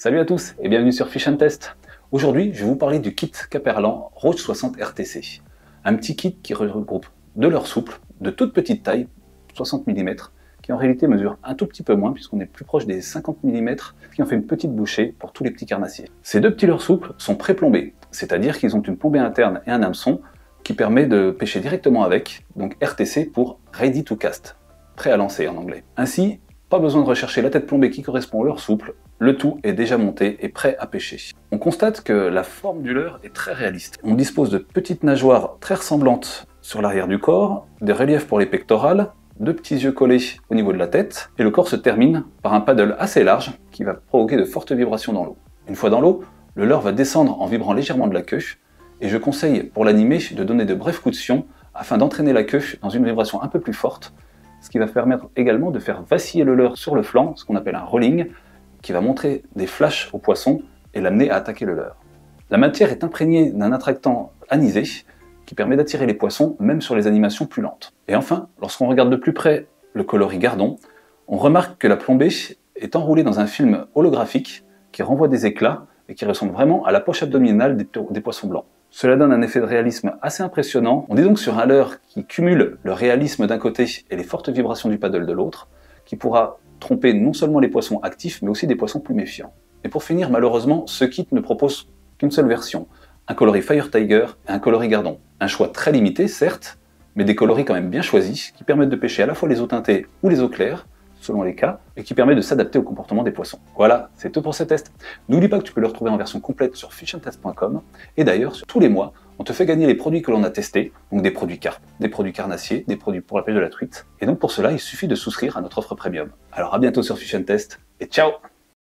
Salut à tous et bienvenue sur Fish & Test. Aujourd'hui, je vais vous parler du kit Caperlan Roach 60 RTC. Un petit kit qui regroupe de leurres souples, de toute petite taille, 60 mm, qui en réalité mesure un tout petit peu moins puisqu'on est plus proche des 50 mm, qui en fait une petite bouchée pour tous les petits carnassiers. Ces deux petits leurres souples sont pré-plombés, c'est-à-dire qu'ils ont une plombée interne et un hameçon qui permet de pêcher directement avec, donc RTC pour Ready to Cast, prêt à lancer en anglais. Ainsi, pas besoin de rechercher la tête plombée qui correspond au leurre souple, le tout est déjà monté et prêt à pêcher. On constate que la forme du leurre est très réaliste. On dispose de petites nageoires très ressemblantes sur l'arrière du corps, des reliefs pour les pectorales, deux petits yeux collés au niveau de la tête, et le corps se termine par un paddle assez large qui va provoquer de fortes vibrations dans l'eau. Une fois dans l'eau, le leurre va descendre en vibrant légèrement de la queue, et je conseille pour l'animer de donner de brefs coups de fion afin d'entraîner la queue dans une vibration un peu plus forte, ce qui va permettre également de faire vaciller le leurre sur le flanc, ce qu'on appelle un rolling, qui va montrer des flashs au poisson et l'amener à attaquer le leurre. La matière est imprégnée d'un attractant anisé qui permet d'attirer les poissons même sur les animations plus lentes. Et enfin, lorsqu'on regarde de plus près le coloris gardon, on remarque que la plombée est enroulée dans un film holographique qui renvoie des éclats et qui ressemble vraiment à la poche abdominale des poissons blancs. Cela donne un effet de réalisme assez impressionnant. On est donc sur un leurre qui cumule le réalisme d'un côté et les fortes vibrations du paddle de l'autre, qui pourra tromper non seulement les poissons actifs, mais aussi des poissons plus méfiants. Et pour finir, malheureusement, ce kit ne propose qu'une seule version, un coloris Fire Tiger et un coloris Gardon. Un choix très limité, certes, mais des coloris quand même bien choisis, qui permettent de pêcher à la fois les eaux teintées ou les eaux claires, selon les cas, et qui permet de s'adapter au comportement des poissons. Voilà, c'est tout pour ce test. N'oublie pas que tu peux le retrouver en version complète sur fishandtest.com, et d'ailleurs, tous les mois, on te fait gagner les produits que l'on a testés, donc des produits carpes, des produits carnassiers, des produits pour la pêche de la truite, et donc pour cela, il suffit de souscrire à notre offre premium. Alors à bientôt sur Fish & Test, et ciao!